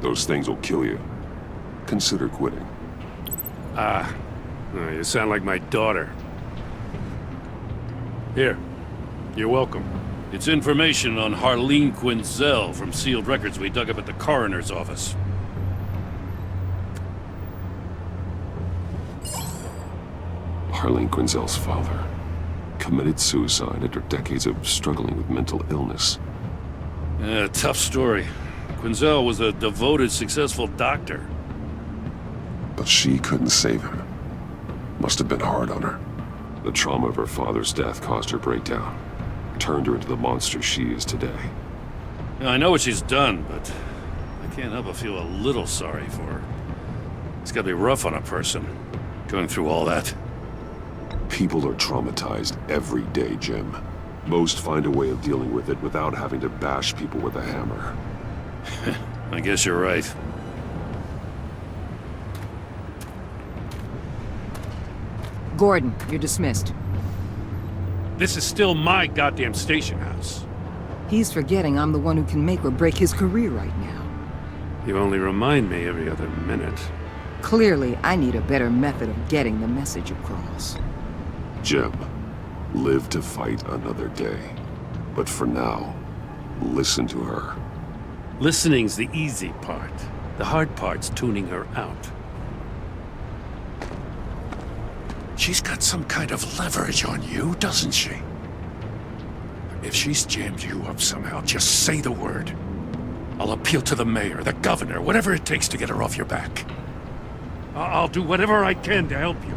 Those things will kill you. Consider quitting. You sound like my daughter. Here. You're welcome. It's information on Harleen Quinzel from sealed records we dug up at the coroner's office. Harleen Quinzel's father committed suicide after decades of struggling with mental illness. Yeah, tough story. Quinzel was a devoted, successful doctor. But she couldn't save him. Must have been hard on her. The trauma of her father's death caused her breakdown. Turned her into the monster she is today. Yeah, I know what she's done, but I can't help but feel a little sorry for her. It's gotta be rough on a person, going through all that. People are traumatized every day, Jim. Most find a way of dealing with it without having to bash people with a hammer. I guess you're right. Gordon, you're dismissed. This is still my goddamn station house. He's forgetting I'm the one who can make or break his career right now. You only remind me every other minute. Clearly, I need a better method of getting the message across. Jim, live to fight another day. But for now, listen to her. Listening's the easy part. The hard part's tuning her out. She's got some kind of leverage on you, doesn't she? If she's jammed you up somehow, just say the word. I'll appeal to the mayor, the governor, whatever it takes to get her off your back. I'll do whatever I can to help you.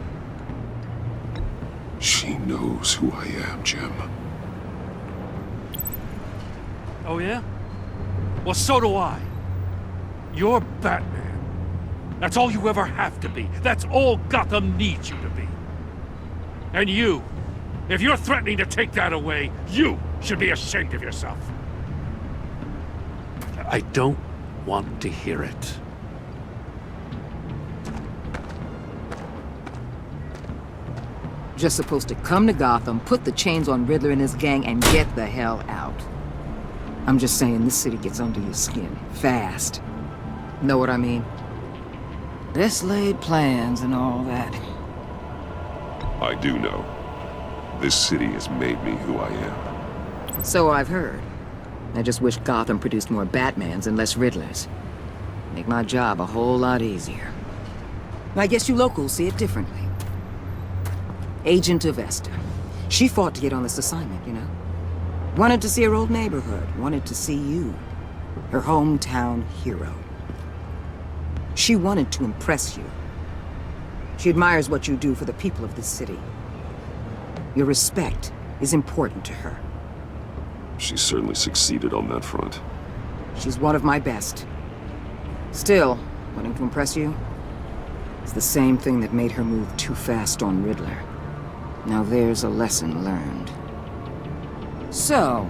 She knows who I am, Jim. Oh yeah? Well, so do I. You're Batman. That's all you ever have to be. That's all Gotham needs you to be. And you, if you're threatening to take that away, you should be ashamed of yourself. I don't want to hear it. Just supposed to come to Gotham, put the chains on Riddler and his gang, and get the hell out. I'm just saying, this city gets under your skin. Fast. Know what I mean? Best laid plans and all that. I do know. This city has made me who I am. So I've heard. I just wish Gotham produced more Batmans and less Riddlers. Make my job a whole lot easier. I guess you locals see it differently. Agent Avesta. She fought to get on this assignment, you know? Wanted to see her old neighborhood. Wanted to see you. Her hometown hero. She wanted to impress you. She admires what you do for the people of this city. Your respect is important to her. She certainly succeeded on that front. She's one of my best. Still, wanting to impress you is the same thing that made her move too fast on Riddler. Now there's a lesson learned. So,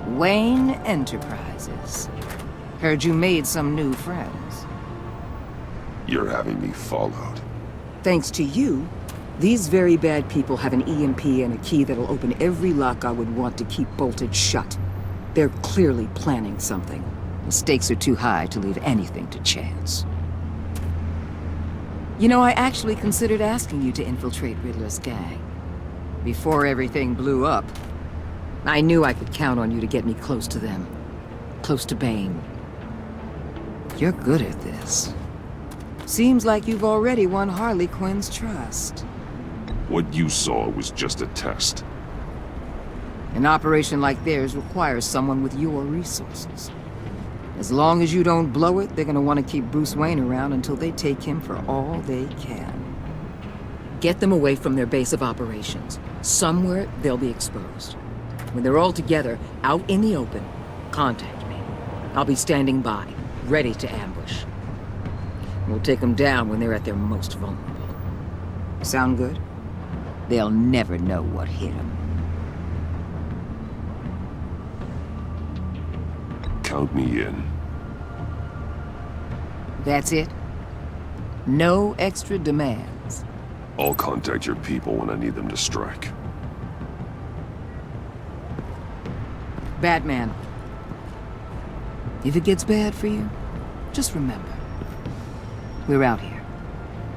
Wayne Enterprises. Heard you made some new friends. You're having me followed. Thanks to you, these very bad people have an EMP and a key that'll open every lock I would want to keep bolted shut. They're clearly planning something. The stakes are too high to leave anything to chance. You know, I actually considered asking you to infiltrate Riddler's gang. Before everything blew up, I knew I could count on you to get me close to them. Close to Bane. You're good at this. Seems like you've already won Harley Quinn's trust. What you saw was just a test. An operation like theirs requires someone with your resources. As long as you don't blow it, they're gonna want to keep Bruce Wayne around until they take him for all they can. Get them away from their base of operations. Somewhere they'll be exposed. When they're all together, out in the open, contact me. I'll be standing by, ready to ambush. We'll take them down when they're at their most vulnerable. Sound good? They'll never know what hit them. Count me in. That's it? No extra demands? I'll contact your people when I need them to strike. Batman. If it gets bad for you, Just remember, we're out here.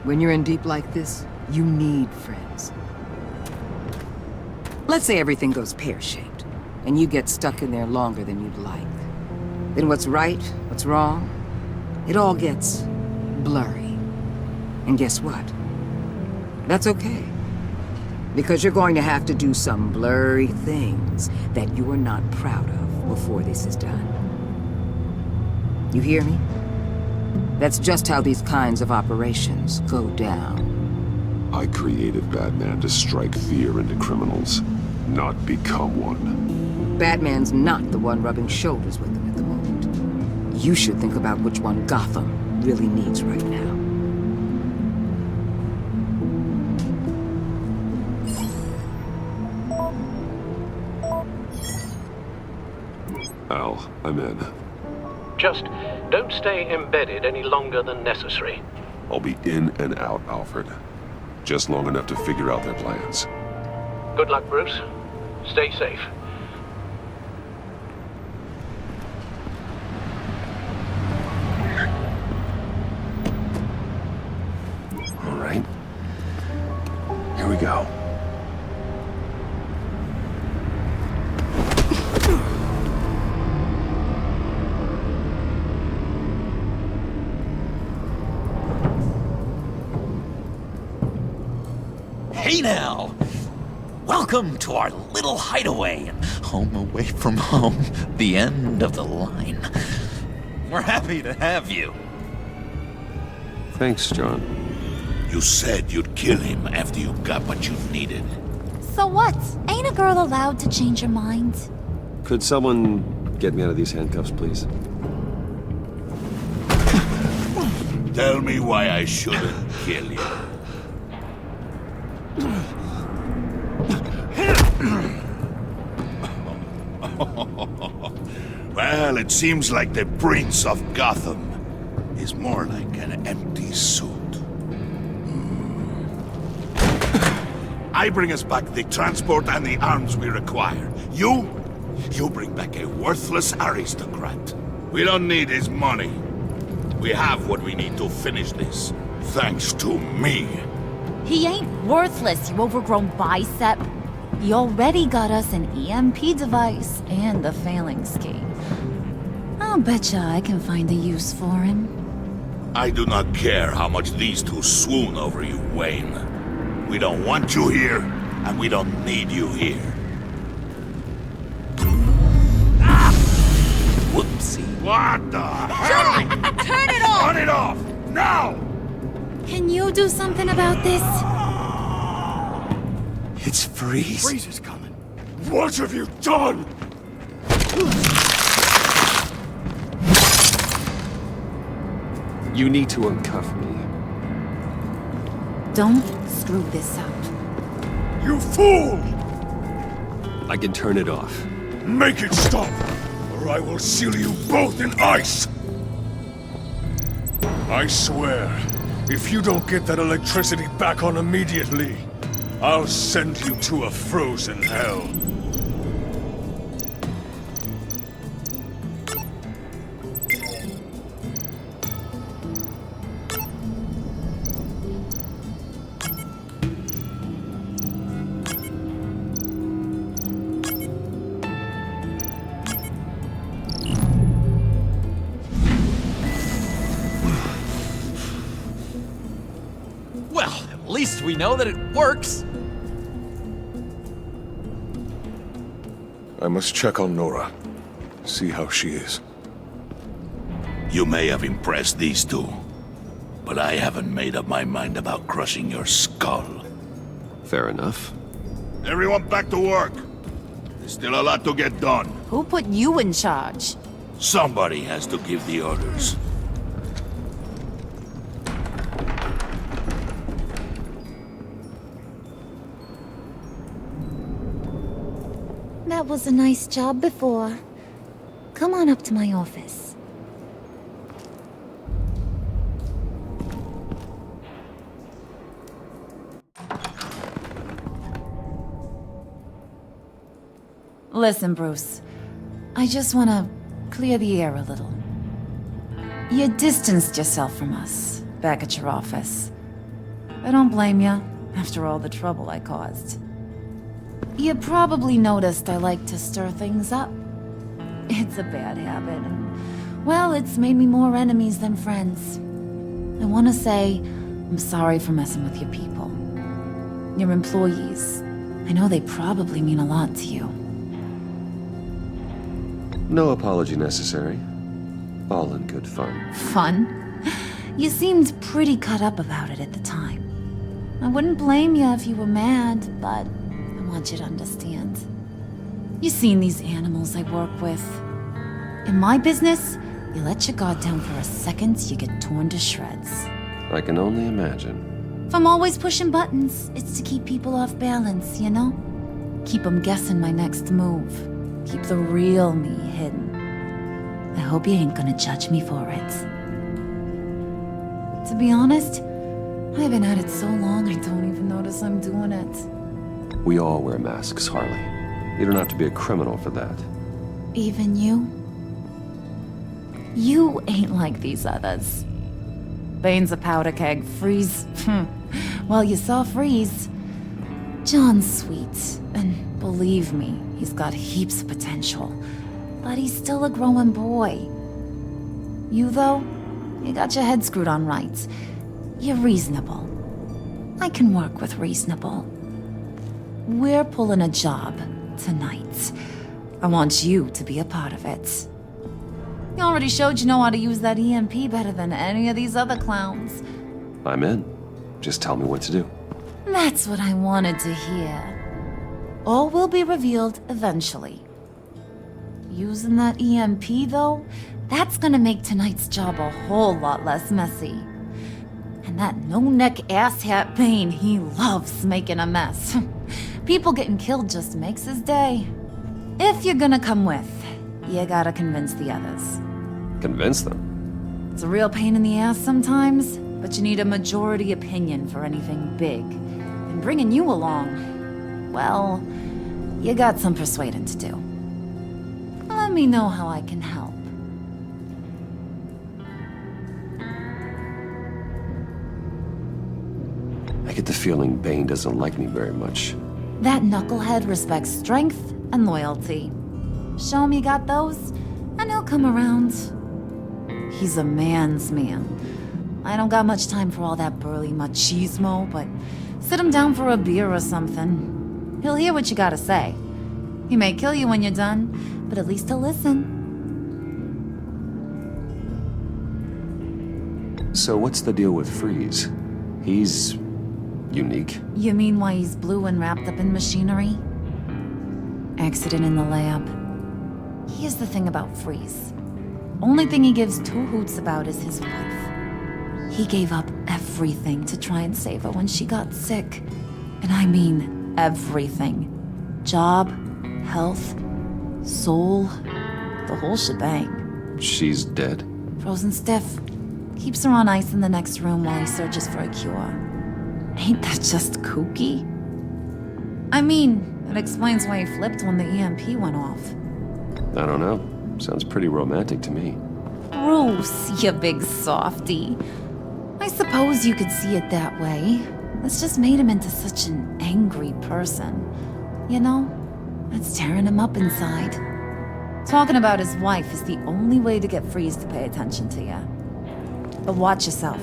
When you're in deep like this, you need friends. Let's say everything goes pear-shaped, and you get stuck in there longer than you'd like. Then what's right, what's wrong, it all gets blurry. And guess what? That's okay. Because you're going to have to do some blurry things that you are not proud of before this is done. You hear me? That's just how these kinds of operations go down. I created Batman to strike fear into criminals, not become one. Batman's not the one rubbing shoulders with them at the moment. You should think about which one Gotham really needs right now. Al, I'm in. Just don't stay embedded any longer than necessary. I'll be in and out, Alfred. Just long enough to figure out their plans. Good luck, Bruce. Stay safe. All right. Here we go. Hey now! Welcome to our little hideaway, home away from home, the end of the line. We're happy to have you. Thanks, John. You said you'd kill him after you got what you needed. So what? Ain't a girl allowed to change her mind? Could someone get me out of these handcuffs, please? Tell me why I shouldn't kill you. Well, it seems like the Prince of Gotham is more like an empty suit. I bring us back the transport and the arms we require. You bring back a worthless aristocrat. We don't need his money. We have what we need to finish this, thanks to me. He ain't worthless, you overgrown bicep. He already got us an EMP device and the phalanx key. I'll betcha I can find a use for him. I do not care how much these two swoon over you, Wayne. We don't want you here, and we don't need you here. Ah! Whoopsie. What the hell? Turn it off! Turn it off! Now! Can you do something about this? It's Freeze. Freeze is coming. What have you done? You need to uncuff me. Don't screw this up. You fool! I can turn it off. Make it stop, or I will seal you both in ice! I swear, if you don't get that electricity back on immediately, I'll send you to a frozen hell. Well, at least we know that it works. I must check on Nora. See how she is. You may have impressed these two, but I haven't made up my mind about crushing your skull. Fair enough. Everyone back to work. There's still a lot to get done. Who put you in charge? Somebody has to give the orders. That was a nice job before. Come on up to my office. Listen, Bruce. I just want to clear the air a little. You distanced yourself from us, back at your office. I don't blame you, after all the trouble I caused. You probably noticed I like to stir things up. It's a bad habit, and, well, it's made me more enemies than friends. I want to say I'm sorry for messing with your people. Your employees. I know they probably mean a lot to you. No apology necessary. All in good fun. Fun? You seemed pretty cut up about it at the time. I wouldn't blame you if you were mad, but I want you to understand. You've seen these animals I work with. In my business, you let your guard down for a second, you get torn to shreds. I can only imagine. If I'm always pushing buttons, it's to keep people off balance, you know? Keep them guessing my next move. Keep the real me hidden. I hope you ain't gonna judge me for it. To be honest, I've been at it so long I don't even notice I'm doing it. We all wear masks, Harley. You don't have to be a criminal for that. Even you? You ain't like these others. Bane's a powder keg. Freeze. Well, you saw Freeze. John's sweet, and believe me, he's got heaps of potential. But he's still a growing boy. You, though, you got your head screwed on right. You're reasonable. I can work with reasonable. We're pulling a job tonight. I want you to be a part of it. You already showed you know how to use that EMP better than any of these other clowns. I'm in. Just tell me what to do. That's what I wanted to hear. All will be revealed eventually. Using that EMP, though, that's gonna make tonight's job a whole lot less messy. And that no-neck asshat Bane, he loves making a mess. People getting killed just makes his day. If you're gonna come with, you gotta convince the others. Convince them? It's a real pain in the ass sometimes, but you need a majority opinion for anything big. And bringing you along, well, you got some persuading to do. Let me know how I can help. I get the feeling Bane doesn't like me very much. That knucklehead respects strength and loyalty. Show him you got those, and he'll come around. He's a man's man. I don't got much time for all that burly machismo, but sit him down for a beer or something. He'll hear what you gotta say. He may kill you when you're done, but at least he'll listen. So what's the deal with Freeze? He's unique. You mean why he's blue and wrapped up in machinery? Accident in the lab. Here's the thing about Freeze. Only thing he gives two hoots about is his wife. He gave up everything to try and save her when she got sick. And I mean everything. Job, health, soul, the whole shebang. She's dead? Frozen stiff. Keeps her on ice in the next room while he searches for a cure. Ain't that just kooky? I mean, it explains why he flipped when the EMP went off. I don't know. Sounds pretty romantic to me. Bruce, you big softy. I suppose you could see it that way. It's just made him into such an angry person. You know, it's tearing him up inside. Talking about his wife is the only way to get Freeze to pay attention to you. But watch yourself.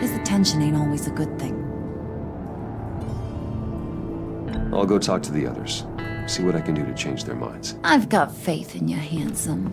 His attention ain't always a good thing. I'll go talk to the others. See what I can do to change their minds. I've got faith in you, handsome.